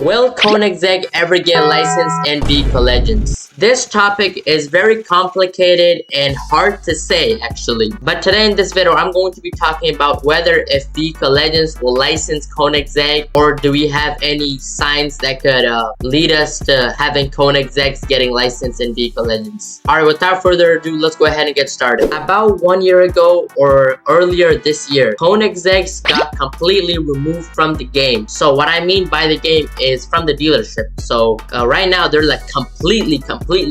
Will Koenigsegg ever get licensed in League of Legends? This topic is very complicated and hard to say actually. But today in this video, I'm going to be talking about whether if League of Legends will license Koenigsegg, or do we have any signs that could lead us to having Koenigsegg getting licensed in League of Legends. Alright, without further ado, let's go ahead and get started. About 1 year ago or earlier this year, Koenigsegg got completely removed from the game. So what I mean by the game is from the dealership. So right now they're like completely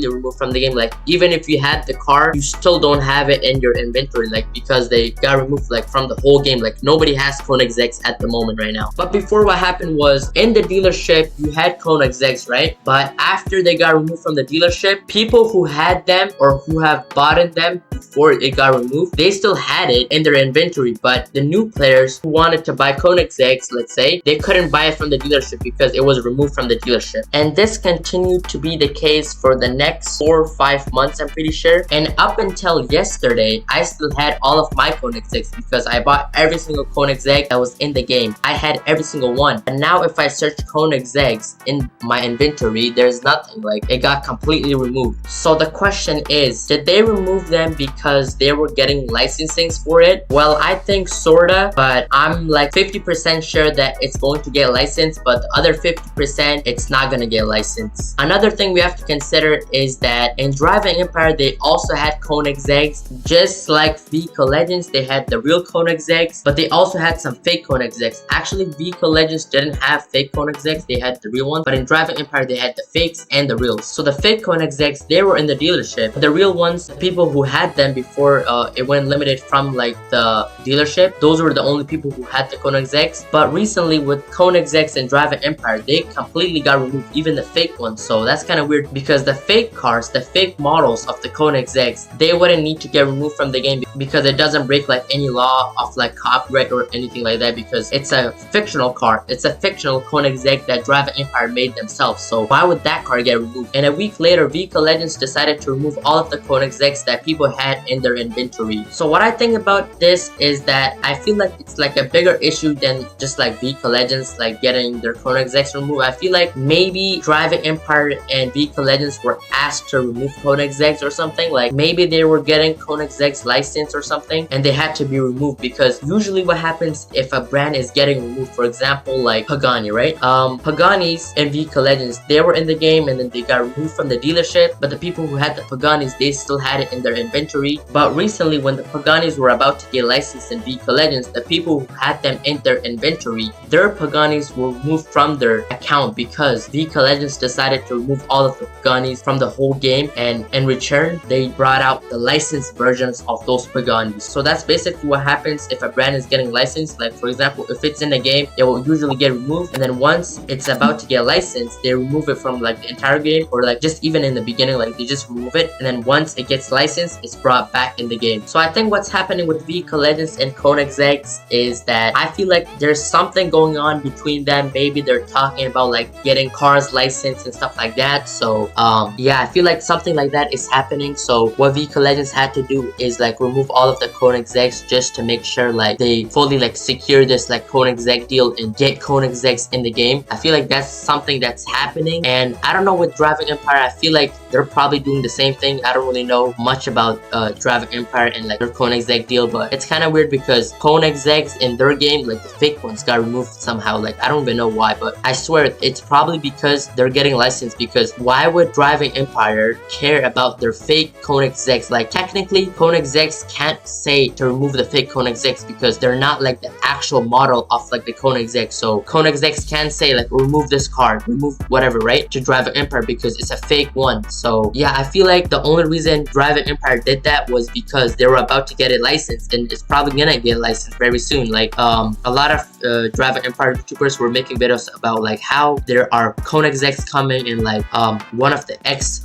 removed from the game. Like even if you had the car, you still don't have it in your inventory, like because they got removed like from the whole game. Like nobody has Koenigsegg at the moment right now. But before, what happened was in the dealership you had Koenigsegg, right? But after they got removed from the dealership, people who had them or who have bought them before it got removed, they still had it in their inventory. But the new players who wanted to buy Koenigsegg, let's say, they couldn't buy it from the dealership because it was removed from the dealership. And this continued to be the case for the next 4 or 5 months, I'm pretty sure. And up until yesterday, I still had all of my Koenigsegg because I bought every single Koenigsegg that was in the game. I had every single one. And now if I search Koenigsegg in my inventory, there's nothing. Like it got completely removed. So the question is, did they remove them because they were getting licensings for it? Well, I think sorta, but I'm like 50% sure that it's going to get licensed, but the other 50% it's not gonna get licensed. Another thing we have to consider is that in Driving Empire they also had Koenigsegg, just like League of Legends. They had the real Koenigsegg, but they also had some fake Koenigsegg. Actually, League of Legends didn't have fake Koenigsegg, they had the real one, but in Driving Empire they had the fakes and the reals. So the fake Koenigsegg, they were in the dealership. The real ones, the people who had them before it went limited from like the dealership, those were the only people who had the Koenigsegg. But recently with Koenigsegg and Driving Empire, they completely got removed, even the fake ones. So that's kind of weird because the fake cars, the fake models of the Koenigsegg, they wouldn't need to get removed from the game because it doesn't break like any law of like copyright or anything like that, because it's a fictional car. It's a fictional Koenigsegg that Driving Empire made themselves. So why would that car get removed? And a week later, League of Legends decided to remove all of the Koenigsegg that people had in their inventory. So what I think about this is that I feel like it's like a bigger issue than just like League of Legends like getting their Koenigsegg removed. I feel like maybe Driving Empire and League of Legends were asked to remove Koenigsegg or something. Like maybe they were getting Koenigsegg license or something and they had to be removed, because usually what happens if a brand is getting removed, for example like Pagani, right? Paganis in League of Legends, they were in the game and then they got removed from the dealership, but the people who had the Paganis, they still had it in their inventory. But recently when the Paganis were about to get licensed in League of Legends, the people who had them in their inventory, their Paganis were removed from their account because League of Legends decided to remove all of the Paganis from the whole game, and in return they brought out the licensed versions of those Paganis. So that's basically what happens if a brand is getting licensed. Like for example, if it's in a game, it will usually get removed, and then once it's about to get licensed, they remove it from like the entire game, or like just even in the beginning, like they just remove it, and then once it gets licensed, it's brought back in the game. So I think what's happening with League of Legends and Koenigsegg is that I feel like there's something going on between them. Maybe they're talking about like getting cars licensed and stuff like that. So yeah, I feel like something like that is happening. So what League of Legends had to do is like remove all of the Koenigsegg just to make sure like they fully like secure this like Koenigsegg deal and get Koenigsegg in the game. I feel like that's something that's happening. And I don't know with Driving Empire, I feel like they're probably doing the same thing. I don't really know much about Driving Empire and like their Koenigsegg deal, but it's kind of weird because Koenigsegg in their game, like the fake ones, got removed somehow. Like I don't even know why, but I swear it's probably because they're getting licensed. Because why would Driving Empire care about their fake Koenigsegg? Like technically Koenigsegg can't say to remove the fake Koenigsegg because they're not like the actual model of like the Koenigsegg. So Koenigsegg can say like remove this card, remove whatever, right, to Driving Empire because it's a fake one. So yeah, I feel like the only reason Driving Empire did that was because they were about to get it licensed, and it's probably gonna get licensed very soon. Like a lot of Driving Empire YouTubers were making videos about like how there are Koenigsegg coming, and like one of the ex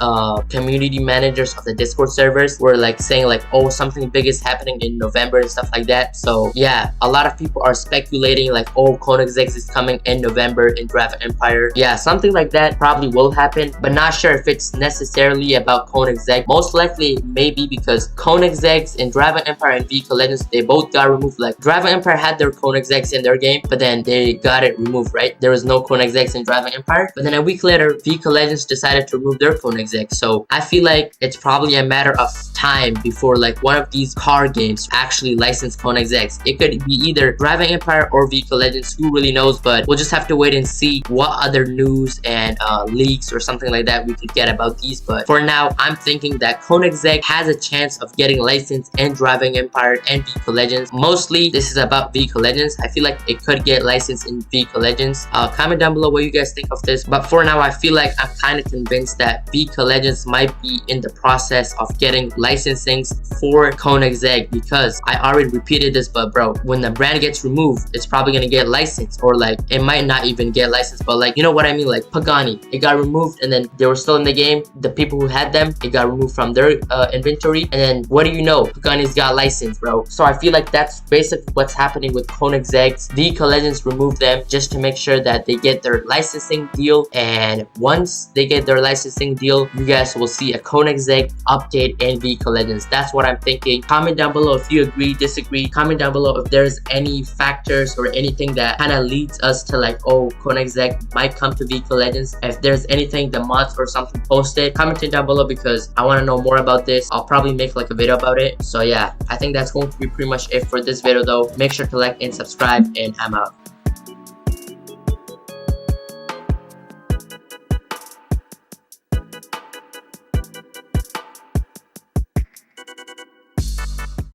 community managers of the Discord servers were like saying like, oh, something big is happening in November and stuff like that. So yeah, a lot of people are speculating like, oh, Koenigsegg is coming in November in Driving Empire. Yeah, something like that probably will happen, but not sure if it's necessarily about Koenigsegg. Most likely maybe because because Koenigsegg and Dragon Empire and VK Legends, they both got removed. Like Dragon Empire had their Koenigsegg in their game, but then they got it removed, right? There was no Koenigsegg in Dragon Empire, but then a week later VK Legends decided to remove their Koenigsegg. So I feel like it's probably a matter of time before like one of these card games actually license Koenigsegg. It could be either Dragon Empire or VK Legends, who really knows, but we'll just have to wait and see what other news and leaks or something like that we could get about these. But for now, I'm thinking that Koenigsegg has a chance of getting licensed in Dragon Empire and VK Legends. Mostly this is about VK Legends. I feel like it could get licensed in VK Legends. Comment down below what you guys think of this, but for now I feel like I'm kind of convinced that VK Legends might be in the process of getting licensing for Koenigsegg, because I already repeated this, but bro, when the brand gets removed, it's probably gonna get licensed, or like it might not even get licensed, but like, you know what I mean? Like Pagani, it got removed and then they were still in the game. The people who had them, it got removed from their inventory, and then what do you know, Pagani's got licensed, bro. So I feel like that's basically what's happening with Koenigsegg. VK Legends removed them just to make sure that they get their licensing deal, and once they get their licensing deal, you guys will see a Koenigsegg update in VK Legends. That's what I'm thinking. Comment down below if you agree, disagree. Comment down below if there's any factors or anything that kind of leads us to like, oh, Koenigsegg might come to VK Legends. If there's anything, the mods or something posted, comment it down below, because I want to know more about this. I'll probably make like a video about it. So yeah, I think that's going to be pretty much it for this video though. Make sure to like and subscribe, and I'm out.